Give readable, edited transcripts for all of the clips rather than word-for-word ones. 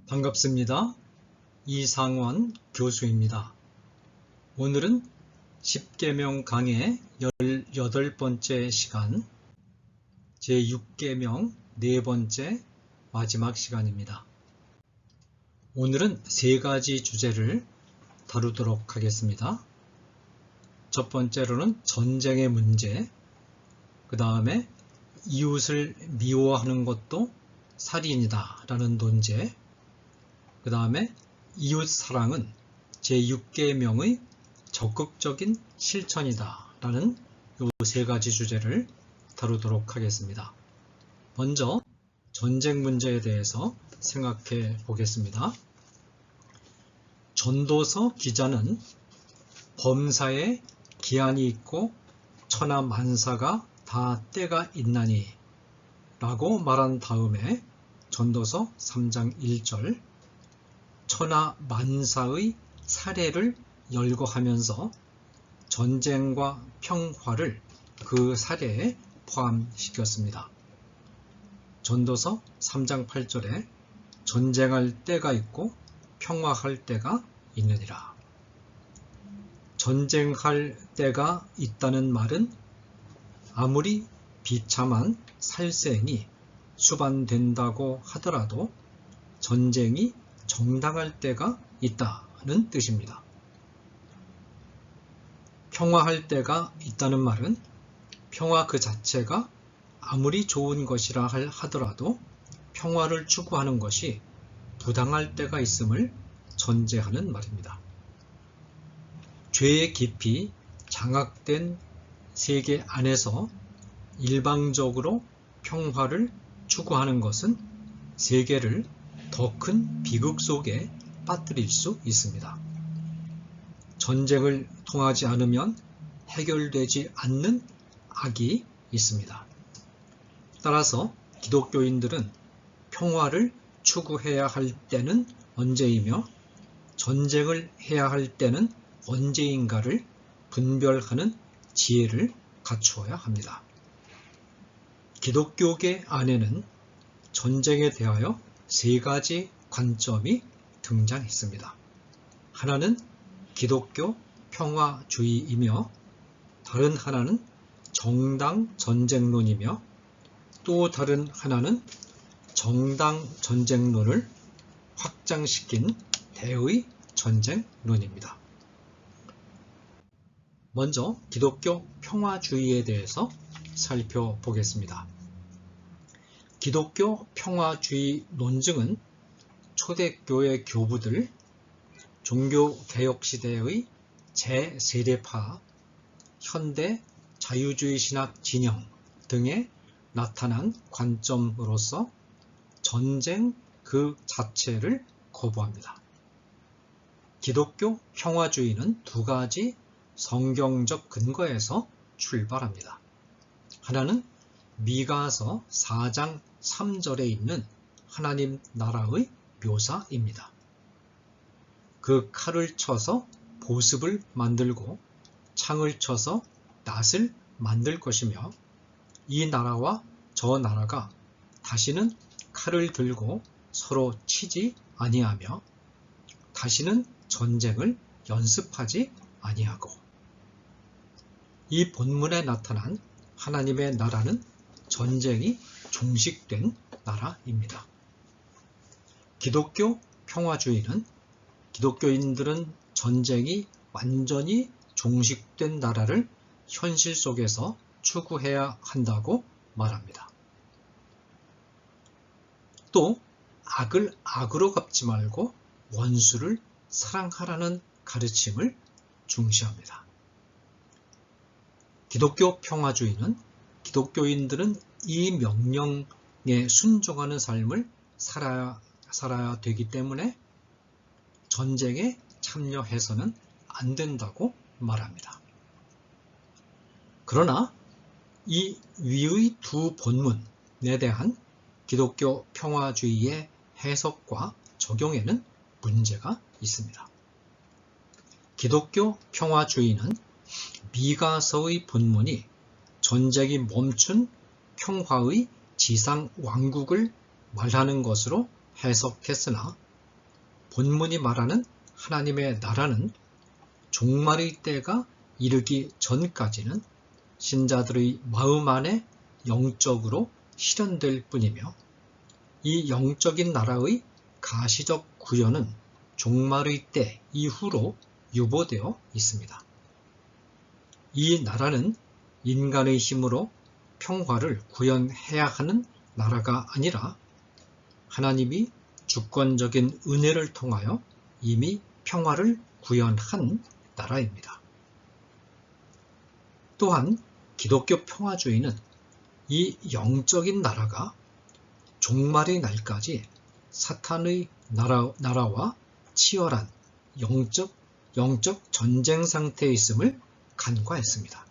반갑습니다. 이상원 교수입니다. 오늘은 10계명 강의 18번째 시간, 제6계명 4번째 마지막 시간입니다. 오늘은 3가지 주제를 다루도록 하겠습니다. 첫 번째로는 전쟁의 문제, 그 다음에 이웃을 미워하는 것도 살인이다 라는 논제, 그 다음에 이웃 사랑은 제6계명의 적극적인 실천이다 라는 이 3가지 주제를 다루도록 하겠습니다. 먼저 전쟁 문제에 대해서 생각해 보겠습니다. 전도서 기자는 범사에 기한이 있고 천하만사가 다 때가 있나니 라고 말한 다음에 전도서 3장 1절 천하만사의 사례를 열거하면서 전쟁과 평화를 그 사례에 포함시켰습니다. 전도서 3장 8절에 전쟁할 때가 있고 평화할 때가 있느니라. 전쟁할 때가 있다는 말은 아무리 비참한 살생이 수반된다고 하더라도 전쟁이 정당할 때가 있다는 뜻입니다. 평화할 때가 있다는 말은 평화 그 자체가 아무리 좋은 것이라 하더라도 평화를 추구하는 것이 부당할 때가 있음을 전제하는 말입니다. 죄의 깊이 장악된 세계 안에서 일방적으로 평화를 추구하는 것은 세계를 더 큰 비극 속에 빠뜨릴 수 있습니다. 전쟁을 통하지 않으면 해결되지 않는 악이 있습니다. 따라서 기독교인들은 평화를 추구해야 할 때는 언제이며 전쟁을 해야 할 때는 언제인가를 분별하는 지혜를 갖추어야 합니다. 기독교계 안에는 전쟁에 대하여 3가지 관점이 등장했습니다. 하나는 기독교 평화주의이며 다른 하나는 정당 전쟁론이며 또 다른 하나는 정당 전쟁론을 확장시킨 대의 전쟁론입니다. 먼저 기독교 평화주의에 대해서 살펴보겠습니다. 기독교 평화주의 논증은 초대교회 교부들, 종교개혁시대의 제3대파, 현대 자유주의 신학 진영 등에 나타난 관점으로서 전쟁 그 자체를 거부합니다. 기독교 평화주의는 2가지 성경적 근거에서 출발합니다. 하나는 미가서 4장 3절에 있는 하나님 나라의 묘사입니다. 그 칼을 쳐서 보습을 만들고 창을 쳐서 낫을 만들 것이며 이 나라와 저 나라가 다시는 칼을 들고 서로 치지 아니하며 다시는 전쟁을 연습하지 아니하고. 이 본문에 나타난 하나님의 나라는 전쟁이 종식된 나라입니다. 기독교 평화주의는 기독교인들은 전쟁이 완전히 종식된 나라를 현실 속에서 추구해야 한다고 말합니다. 또 악을 악으로 갚지 말고 원수를 사랑하라는 가르침을 중시합니다. 기독교 평화주의는 기독교인들은 이 명령에 순종하는 삶을 살아야 되기 때문에 전쟁에 참여해서는 안 된다고 말합니다. 그러나 이 위의 2 본문에 대한 기독교 평화주의의 해석과 적용에는 문제가 있습니다. 기독교 평화주의는 미가서의 본문이 전쟁이 멈춘 평화의 지상 왕국을 말하는 것으로 해석했으나 본문이 말하는 하나님의 나라는 종말의 때가 이르기 전까지는 신자들의 마음 안에 영적으로 실현될 뿐이며, 이 영적인 나라의 가시적 구현은 종말의 때 이후로 유보되어 있습니다. 이 나라는 인간의 힘으로 평화를 구현해야 하는 나라가 아니라 하나님이 주권적인 은혜를 통하여 이미 평화를 구현한 나라입니다. 또한 기독교 평화주의는 이 영적인 나라가 종말의 날까지 사탄의 나라와 치열한 영적 전쟁 상태에 있음을 간과했습니다.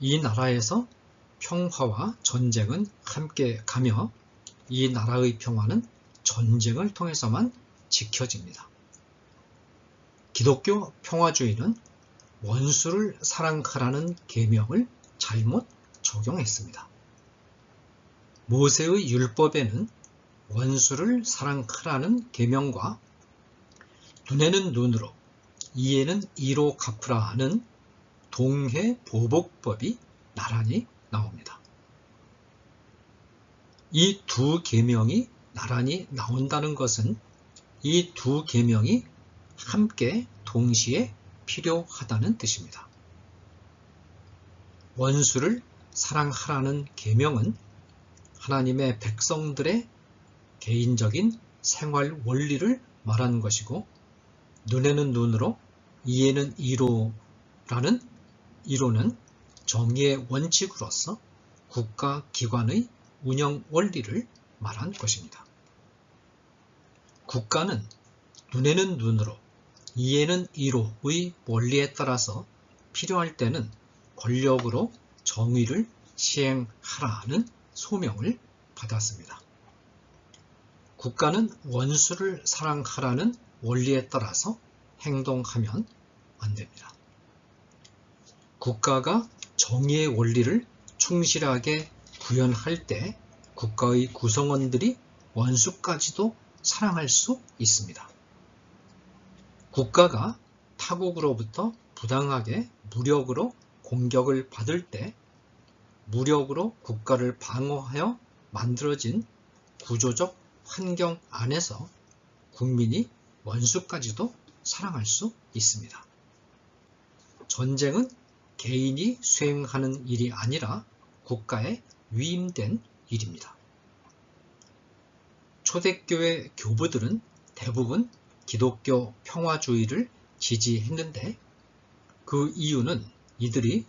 이 나라에서 평화와 전쟁은 함께 가며 이 나라의 평화는 전쟁을 통해서만 지켜집니다. 기독교 평화주의는 원수를 사랑하라는 계명을 잘못 적용했습니다. 모세의 율법에는 원수를 사랑하라는 계명과 눈에는 눈으로 이에는 이로 갚으라 하는 동해보복법이 나란히 나옵니다. 이 두 계명이 나란히 나온다는 것은 이 두 계명이 함께 동시에 필요하다는 뜻입니다. 원수를 사랑하라는 계명은 하나님의 백성들의 개인적인 생활 원리를 말하는 것이고, 눈에는 눈으로 이에는 이로라는 이로는 정의의 원칙으로서 국가 기관의 운영 원리를 말한 것입니다. 국가는 눈에는 눈으로 이에는 이로의 원리에 따라서 필요할 때는 권력으로 정의를 시행하라는 소명을 받았습니다. 국가는 원수를 사랑하라는 원리에 따라서 행동하면 안 됩니다. 국가가 정의의 원리를 충실하게 구현할 때 국가의 구성원들이 원수까지도 사랑할 수 있습니다. 국가가 타국으로부터 부당하게 무력으로 공격을 받을 때 무력으로 국가를 방어하여 만들어진 구조적 환경 안에서 국민이 원수까지도 사랑할 수 있습니다. 전쟁은 개인이 수행하는 일이 아니라 국가에 위임된 일입니다. 초대교회 교부들은 대부분 기독교 평화주의를 지지했는데, 그 이유는 이들이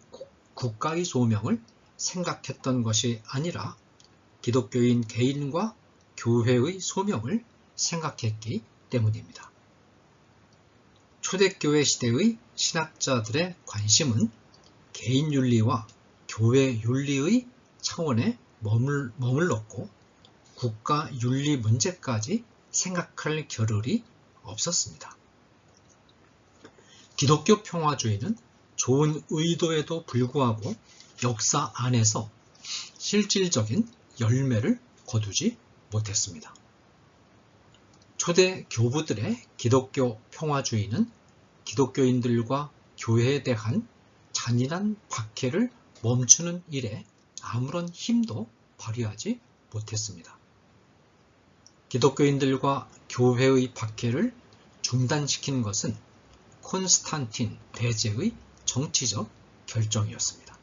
국가의 소명을 생각했던 것이 아니라 기독교인 개인과 교회의 소명을 생각했기 때문입니다. 초대교회 시대의 신학자들의 관심은 개인 윤리와 교회 윤리의 차원에 머물렀고, 국가 윤리 문제까지 생각할 겨를이 없었습니다. 기독교 평화주의는 좋은 의도에도 불구하고 역사 안에서 실질적인 열매를 거두지 못했습니다. 초대 교부들의 기독교 평화주의는 기독교인들과 교회에 대한 잔인한 박해를 멈추는 일에 아무런 힘도 발휘하지 못했습니다. 기독교인들과 교회의 박해를 중단시킨 것은 콘스탄틴 대제의 정치적 결정이었습니다.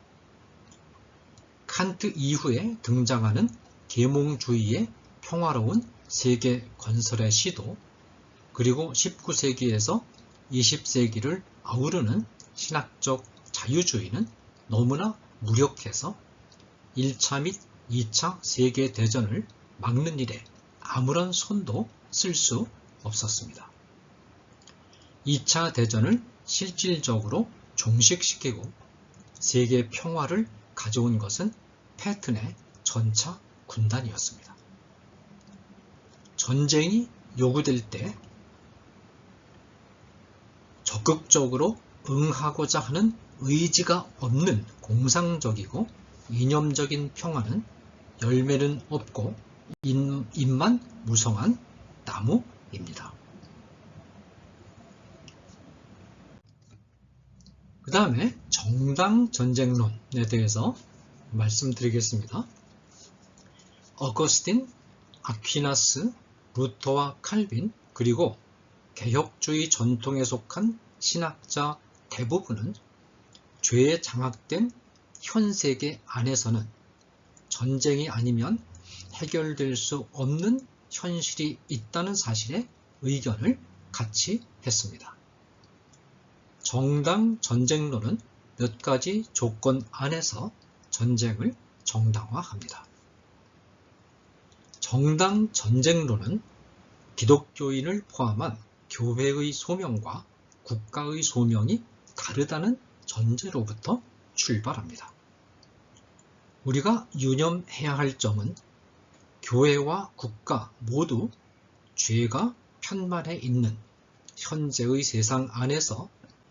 칸트 이후에 등장하는 계몽주의의 평화로운 세계 건설의 시도, 그리고 19세기에서 20세기를 아우르는 신학적 자유주의는 너무나 무력해서 1차 및 2차 세계대전을 막는 일에 아무런 손도 쓸 수 없었습니다. 2차 대전을 실질적으로 종식시키고 세계 평화를 가져온 것은 패튼의 전차 군단이었습니다. 전쟁이 요구될 때 적극적으로 응하고자 하는 의지가 없는 공상적이고 이념적인 평화는 열매는 없고 잎만 무성한 나무 내용입니다. 그 다음에 정당 전쟁론에 대해서 말씀드리겠습니다. 어거스틴, 아퀴나스, 루터와 칼빈, 그리고 개혁주의 전통에 속한 신학자 대부분은 죄에 장악된 현 세계 안에서는 전쟁이 아니면 해결될 수 없는 현실이 있다는 사실에 의견을 같이 했습니다. 정당 전쟁론은 몇 가지 조건 안에서 전쟁을 정당화합니다. 정당 전쟁론은 기독교인을 포함한 교회의 소명과 국가의 소명이 다르다는 전제로부터 출발합니다. 우리가 유념해야 할 점은 교회와 국가 모두 죄가 편말해 있는 현재의 세상 안에서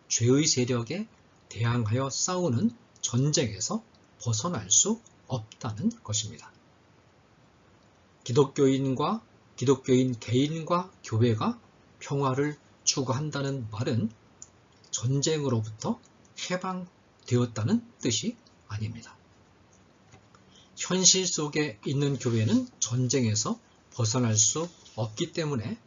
죄의 세력에 대항하여 싸우는 전쟁에서 벗어날 수 없다는 것입니다. 기독교인과 기독교인 개인과 교회가 평화를 추구한다는 말은 전쟁으로부터 해방되었다는 뜻이 아닙니다. 현실 속에 있는 교회는 전쟁에서 벗어날 수 없기 때문에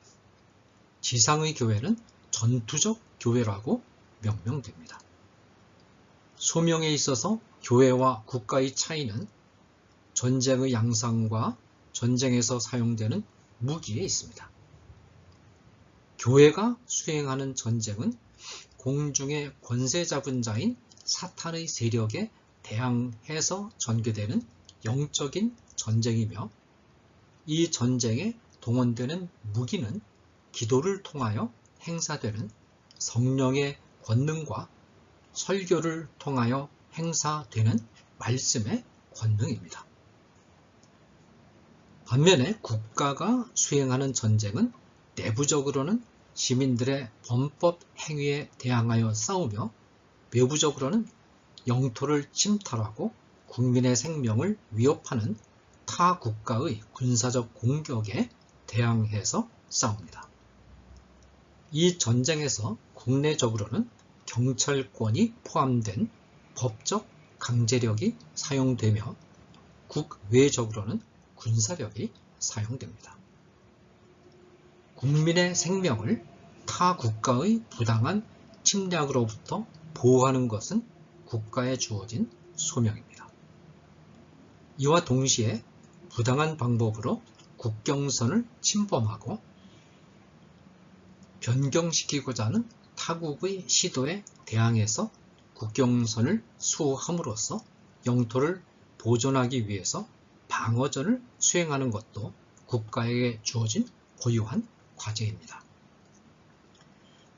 지상의 교회는 전투적 교회라고 명명됩니다. 소명에 있어서 교회와 국가의 차이는 전쟁의 양상과 전쟁에서 사용되는 무기에 있습니다. 교회가 수행하는 전쟁은 공중의 권세 잡은 자인 사탄의 세력에 대항해서 전개되는 영적인 전쟁이며, 이 전쟁에 동원되는 무기는 기도를 통하여 행사되는 성령의 권능과 설교를 통하여 행사되는 말씀의 권능입니다. 반면에 국가가 수행하는 전쟁은 내부적으로는 시민들의 범법 행위에 대항하여 싸우며, 외부적으로는 영토를 침탈하고 국민의 생명을 위협하는 타 국가의 군사적 공격에 대항해서 싸웁니다. 이 전쟁에서 국내적으로는 경찰권이 포함된 법적 강제력이 사용되며, 국외적으로는 군사력이 사용됩니다. 국민의 생명을 타 국가의 부당한 침략으로부터 보호하는 것은 국가에 주어진 소명입니다. 이와 동시에 부당한 방법으로 국경선을 침범하고 변경시키고자 하는 타국의 시도에 대항해서 국경선을 수호함으로써 영토를 보존하기 위해서 방어전을 수행하는 것도 국가에게 주어진 고유한 과제입니다.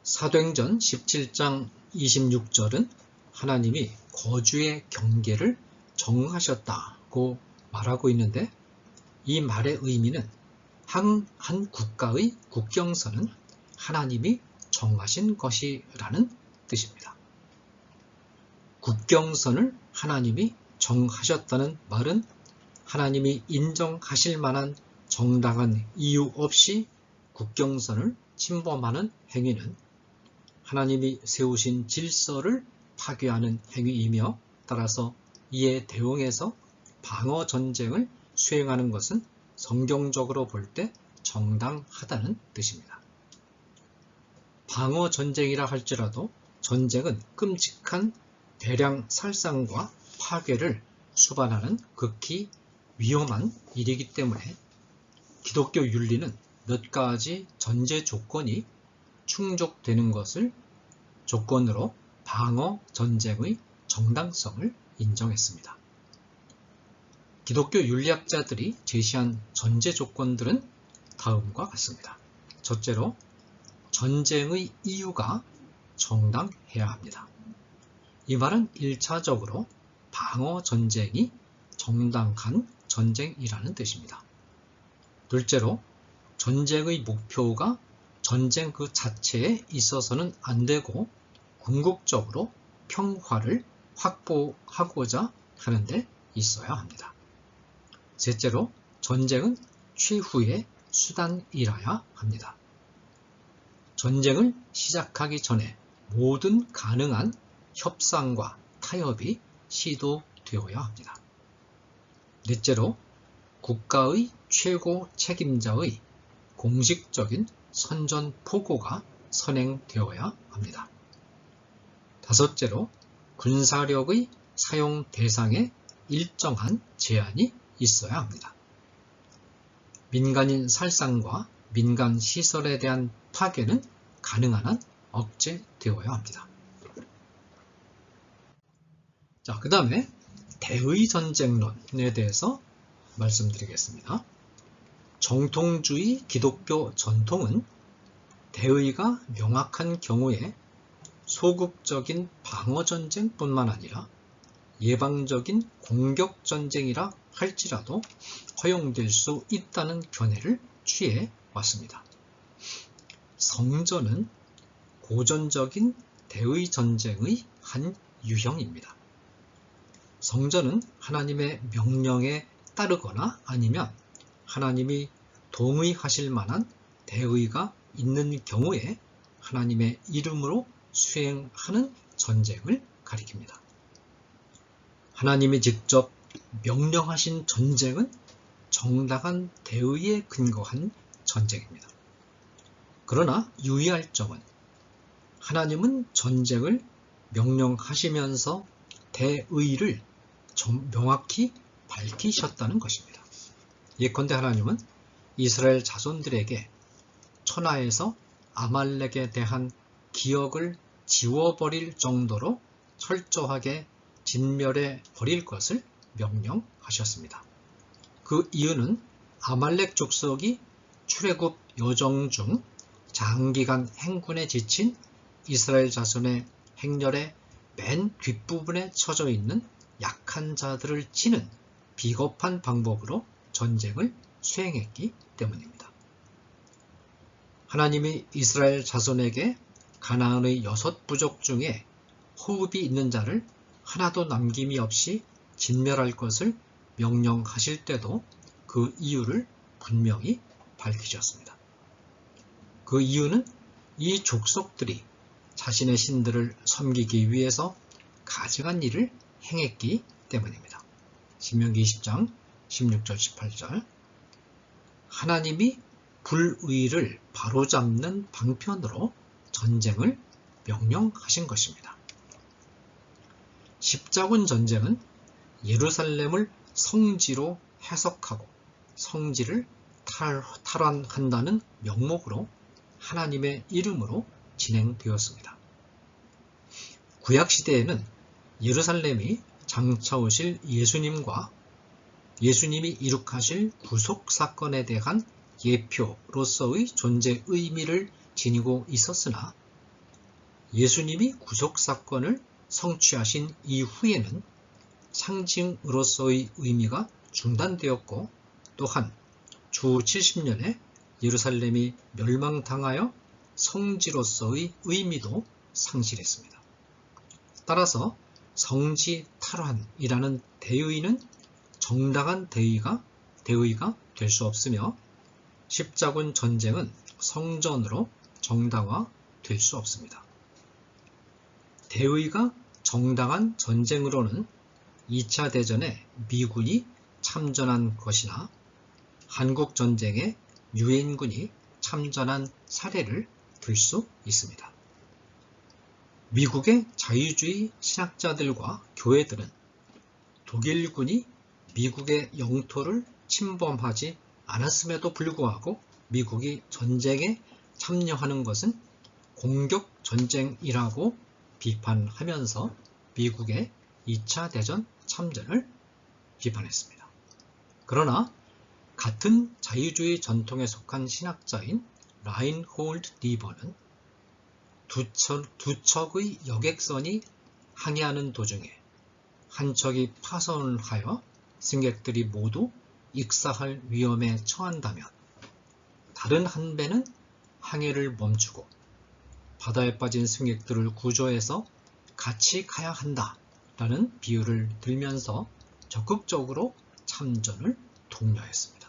사도행전 17장 26절은 하나님이 거주의 경계를 정하셨다고 말하고 있는데, 이 말의 의미는 한 국가의 국경선은 하나님이 정하신 것이라는 뜻입니다. 국경선을 하나님이 정하셨다는 말은 하나님이 인정하실 만한 정당한 이유 없이 국경선을 침범하는 행위는 하나님이 세우신 질서를 파괴하는 행위이며, 따라서 이에 대응해서 방어 전쟁을 수행하는 것은 성경적으로 볼 때 정당하다는 뜻입니다. 방어 전쟁이라 할지라도 전쟁은 끔찍한 대량 살상과 파괴를 수반하는 극히 위험한 일이기 때문에 기독교 윤리는 몇 가지 전제 조건이 충족되는 것을 조건으로 방어 전쟁의 정당성을 인정했습니다. 기독교 윤리학자들이 제시한 전제 조건들은 다음과 같습니다. 첫째로, 전쟁의 이유가 정당해야 합니다. 이 말은 1차적으로 방어 전쟁이 정당한 전쟁이라는 뜻입니다. 둘째로, 전쟁의 목표가 전쟁 그 자체에 있어서는 안 되고 궁극적으로 평화를 확보하고자 하는데 있어야 합니다. 셋째로, 전쟁은 최후의 수단이라야 합니다. 전쟁을 시작하기 전에 모든 가능한 협상과 타협이 시도되어야 합니다. 넷째로 국가의 최고 책임자의 공식적인 선전포고가 선행되어야 합니다. 다섯째로 군사력의 사용 대상에 일정한 제한이 있어야 합니다. 민간인 살상과 민간 시설에 대한 파괴는 가능한 한 억제되어야 합니다. 자, 그 다음에 대의전쟁론에 대해서 말씀드리겠습니다. 정통주의 기독교 전통은 대의가 명확한 경우에 소극적인 방어전쟁뿐만 아니라 예방적인 공격전쟁이라 할지라도 허용될 수 있다는 견해를 취해 왔습니다. 성전은 고전적인 대의전쟁의 한 유형입니다. 성전은 하나님의 명령에 따르거나 아니면 하나님이 동의하실 만한 대의가 있는 경우에 하나님의 이름으로 수행하는 전쟁을 가리킵니다. 하나님이 직접 명령하신 전쟁은 정당한 대의에 근거한 전쟁입니다. 그러나 유의할 점은 하나님은 전쟁을 명령하시면서 대의를 명확히 밝히셨다는 것입니다. 예컨대 하나님은 이스라엘 자손들에게 천하에서 아말렉에 대한 기억을 지워버릴 정도로 철저하게 진멸해 버릴 것을 명령하셨습니다. 그 이유는 아말렉 족속이 출애굽 여정 중 장기간 행군에 지친 이스라엘 자손의 행렬의 맨 뒷부분에 처져 있는 약한 자들을 치는 비겁한 방법으로 전쟁을 수행했기 때문입니다. 하나님이 이스라엘 자손에게 가나안의 6 부족 중에 호흡이 있는 자를 하나도 남김이 없이 진멸할 것을 명령하실 때도 그 이유를 분명히 밝히셨습니다. 그 이유는 이 족속들이 자신의 신들을 섬기기 위해서 가증한 일을 행했기 때문입니다. 신명기 20장 16절 18절 하나님이 불의를 바로잡는 방편으로 전쟁을 명령하신 것입니다. 십자군 전쟁은 예루살렘을 성지로 해석하고 성지를 탈환한다는 명목으로 하나님의 이름으로 진행되었습니다. 구약시대에는 예루살렘이 장차오실 예수님과 예수님이 이룩하실 구속사건에 대한 예표로서의 존재 의미를 지니고 있었으나 예수님이 구속사건을 성취하신 이후에는 상징으로서의 의미가 중단되었고 또한 주 70년에 예루살렘이 멸망당하여 성지로서의 의미도 상실했습니다. 따라서 성지 탈환이라는 대의는 정당한 대의가 될 수 없으며 십자군 전쟁은 성전으로 정당화될 수 없습니다. 대의가 정당한 전쟁으로는 2차 대전에 미군이 참전한 것이나 한국전쟁에 유엔군이 참전한 사례를 들 수 있습니다. 미국의 자유주의 신학자들과 교회들은 독일군이 미국의 영토를 침범하지 않았음에도 불구하고 미국이 전쟁에 참여하는 것은 공격전쟁이라고 비판하면서 미국의 2차 대전 참전을 비판했습니다. 그러나 같은 자유주의 전통에 속한 신학자인 라인홀드 니버는 두 척의 여객선이 항해하는 도중에 한 척이 파손하여 승객들이 모두 익사할 위험에 처한다면 다른 한 배는 항해를 멈추고 바다에 빠진 승객들을 구조해서 같이 가야 한다라는 비유를 들면서 적극적으로 참전을 독려했습니다.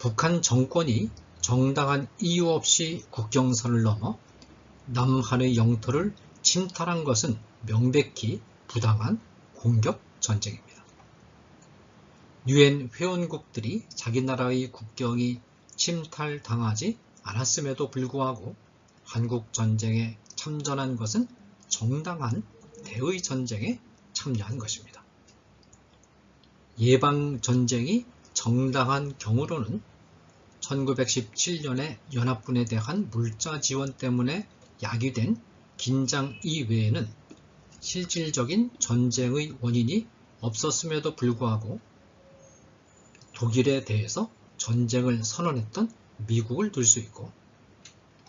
북한 정권이 정당한 이유 없이 국경선을 넘어 남한의 영토를 침탈한 것은 명백히 부당한 공격 전쟁입니다. 유엔 회원국들이 자기 나라의 국경이 침탈당하지 않았음에도 불구하고 한국 전쟁에 참전한 것은 정당한 대의 전쟁에 참여한 것입니다. 예방전쟁이 정당한 경우로는 1917년에 연합군에 대한 물자 지원 때문에 야기된 긴장 이외에는 실질적인 전쟁의 원인이 없었음에도 불구하고 독일에 대해서 전쟁을 선언했던 미국을 들 수 있고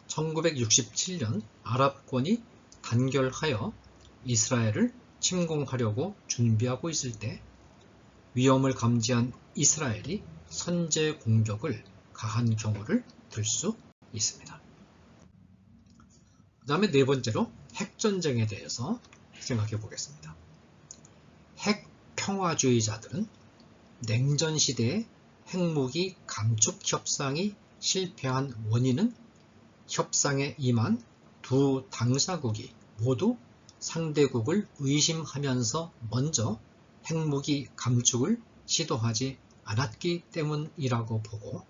1967년 아랍권이 단결하여 이스라엘을 침공하려고 준비하고 있을 때 위험을 감지한 이스라엘이 선제 공격을 가한 경우를 들 수 있습니다. 그 다음에 네 번째로 핵전쟁에 대해서 생각해 보겠습니다. 핵평화주의자들은 냉전시대의 핵무기 감축 협상이 실패한 원인은 협상에 임한 두 당사국이 모두 상대국을 의심하면서 먼저 핵무기 감축을 시도하지 않았기 때문이라고 보고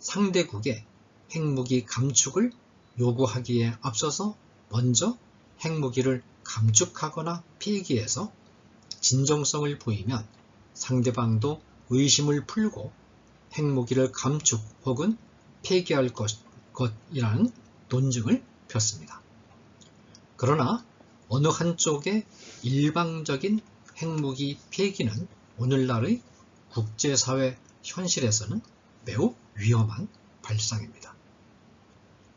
상대국의 핵무기 감축을 요구하기에 앞서서 먼저 핵무기를 감축하거나 폐기해서 진정성을 보이면 상대방도 의심을 풀고 핵무기를 감축 혹은 폐기할 것이라는 논증을 폈습니다. 그러나 어느 한쪽의 일방적인 핵무기 폐기는 오늘날의 국제사회 현실에서는 매우 위험한 발상입니다.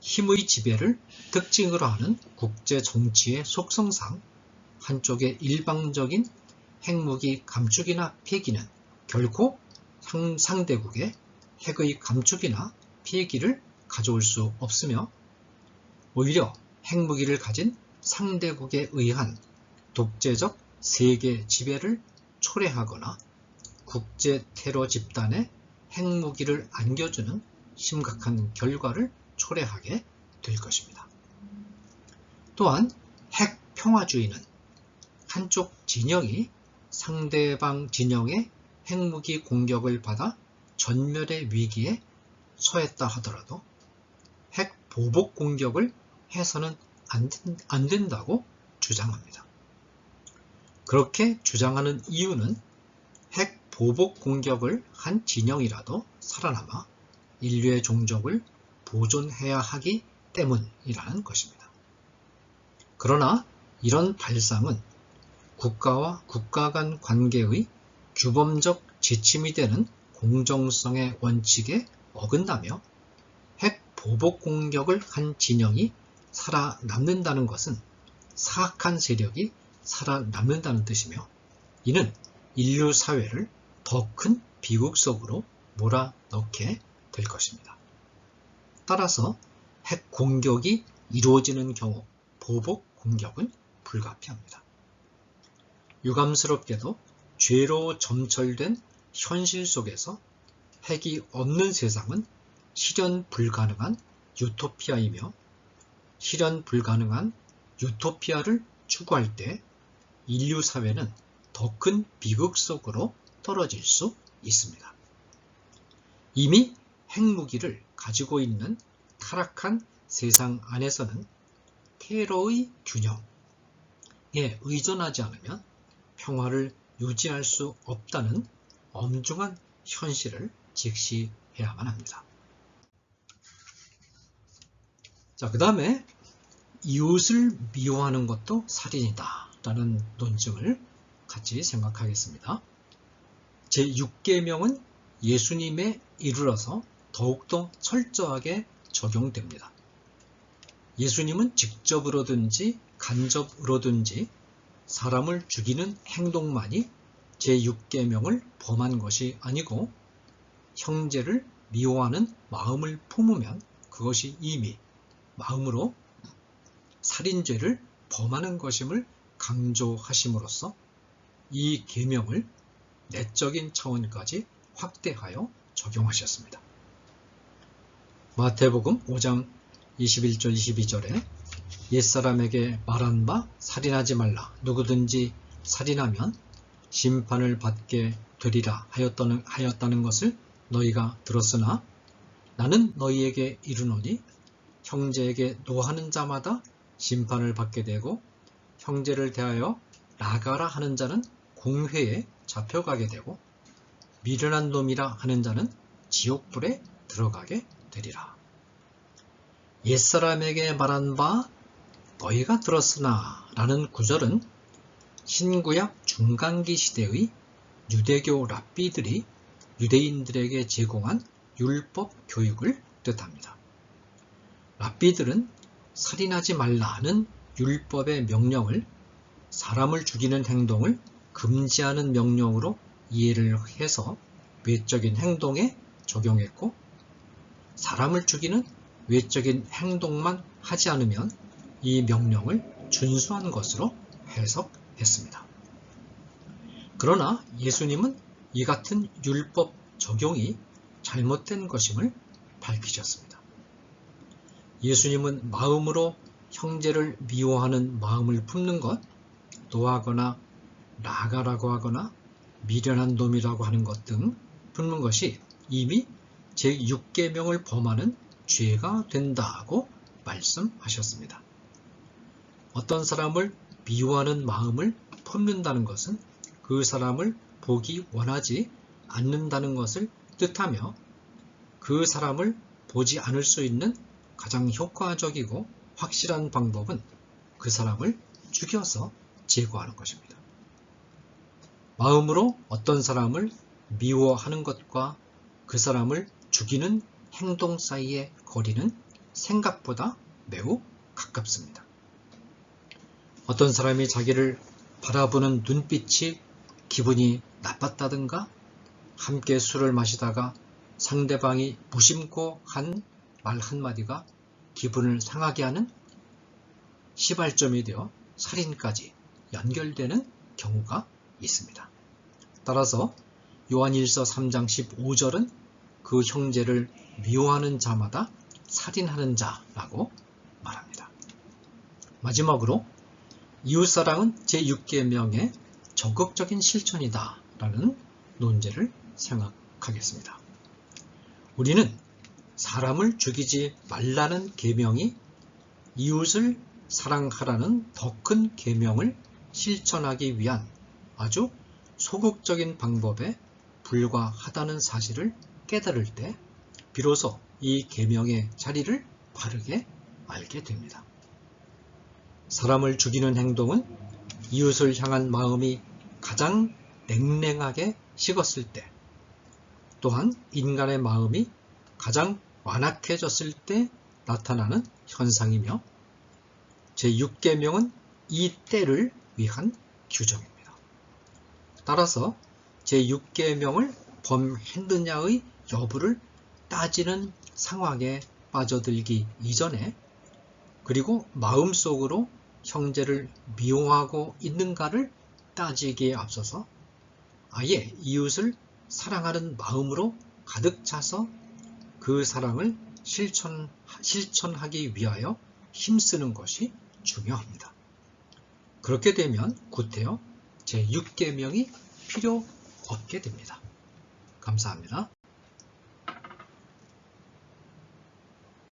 힘의 지배를 특징으로 하는 국제 정치의 속성상 한쪽의 일방적인 핵무기 감축이나 폐기는 결코 상대국의 핵의 감축이나 폐기를 가져올 수 없으며 오히려 핵무기를 가진 상대국에 의한 독재적 세계 지배를 초래하거나 국제 테러 집단에 핵무기를 안겨주는 심각한 결과를 초래하게 될 것입니다. 또한 핵평화주의는 한쪽 진영이 상대방 진영의 핵무기 공격을 받아 전멸의 위기에 처했다 하더라도 핵 보복 공격을 해서는 안 된다고 주장합니다. 그렇게 주장하는 이유는 핵 보복 공격을 한 진영이라도 살아남아 인류의 종족을 보존해야 하기 때문이라는 것입니다. 그러나 이런 발상은 국가와 국가 간 관계의 규범적 지침이 되는 공정성의 원칙에 어긋나며 핵 보복 공격을 한 진영이 살아남는다는 것은 사악한 세력이 살아남는다는 뜻이며 이는 인류 사회를 더 큰 비극 속으로 몰아넣게 될 것입니다. 따라서 핵 공격이 이루어지는 경우 보복 공격은 불가피합니다. 유감스럽게도 죄로 점철된 현실 속에서 핵이 없는 세상은 실현 불가능한 유토피아이며 실현 불가능한 유토피아를 추구할 때 인류 사회는 더 큰 비극 속으로 떨어질 수 있습니다. 이미 핵무기를 가지고 있는 타락한 세상 안에서는 테러의 균형에 의존하지 않으면 평화를 유지할 수 없다는 엄중한 현실을 직시해야만 합니다. 자, 그 다음에 이웃을 미워하는 것도 살인이다 라는 논증을 같이 생각하겠습니다. 제6계명은 예수님에 이르러서 더욱더 철저하게 적용됩니다. 예수님은 직접으로든지 간접으로든지 사람을 죽이는 행동만이 제6계명을 범한 것이 아니고 형제를 미워하는 마음을 품으면 그것이 이미 마음으로 살인죄를 범하는 것임을 강조하심으로써 이 계명을 내적인 차원까지 확대하여 적용하셨습니다. 마태복음 5장 21절 22절에 옛사람에게 말한 바 살인하지 말라. 누구든지 살인하면 심판을 받게 되리라 하였다는 것을 너희가 들었으나 나는 너희에게 이르노니 형제에게 노하는 자마다 심판을 받게 되고 형제를 대하여 나가라 하는 자는 공회에 잡혀가게 되고 미련한 놈이라 하는 자는 지옥불에 들어가게 되리라. 옛사람에게 말한 바 너희가 들었으나 라는 구절은 신구약 중간기 시대의 유대교 랍비들이 유대인들에게 제공한 율법 교육을 뜻합니다. 랍비들은 살인하지 말라는 율법의 명령을 사람을 죽이는 행동을 금지하는 명령으로 이해를 해서 외적인 행동에 적용했고 사람을 죽이는 외적인 행동만 하지 않으면 이 명령을 준수한 것으로 해석했습니다. 그러나 예수님은 이 같은 율법 적용이 잘못된 것임을 밝히셨습니다. 예수님은 마음으로 형제를 미워하는 마음을 품는 것, 노하거나 나가라고 하거나 미련한 놈이라고 하는 것 등 품는 것이 이미 제6계명을 범하는 죄가 된다고 말씀하셨습니다. 어떤 사람을 미워하는 마음을 품는다는 것은 그 사람을 보기 원하지 않는다는 것을 뜻하며 그 사람을 보지 않을 수 있는 가장 효과적이고 확실한 방법은 그 사람을 죽여서 제거하는 것입니다. 마음으로 어떤 사람을 미워하는 것과 그 사람을 죽이는 행동 사이의 거리는 생각보다 매우 가깝습니다. 어떤 사람이 자기를 바라보는 눈빛이 기분이 나빴다든가 함께 술을 마시다가 상대방이 무심코 한 말 한마디가 기분을 상하게 하는 시발점이 되어 살인까지 연결되는 경우가 있습니다. 따라서 요한일서 3장 15절은 그 형제를 미워하는 자마다 살인하는 자라고 말합니다. 마지막으로 이웃사랑은 제6계명의 적극적인 실천이다 라는 논제를 생각하겠습니다. 우리는 사람을 죽이지 말라는 계명이 이웃을 사랑하라는 더 큰 계명을 실천하기 위한 아주 소극적인 방법에 불과하다는 사실을 깨달을 때 비로소 이 계명의 자리를 바르게 알게 됩니다. 사람을 죽이는 행동은 이웃을 향한 마음이 가장 냉랭하게 식었을 때 또한 인간의 마음이 가장 완악해졌을 때 나타나는 현상이며 제6계명은 이 때를 위한 규정입니다. 따라서 제6계명을 범했느냐의 여부를 따지는 상황에 빠져들기 이전에 그리고 마음속으로 형제를 미워하고 있는가를 따지기에 앞서서 아예 이웃을 사랑하는 마음으로 가득 차서 그 사랑을 실천하기 위하여 힘쓰는 것이 중요합니다. 그렇게 되면 구태여 제6계명이 필요 없게 됩니다. 감사합니다.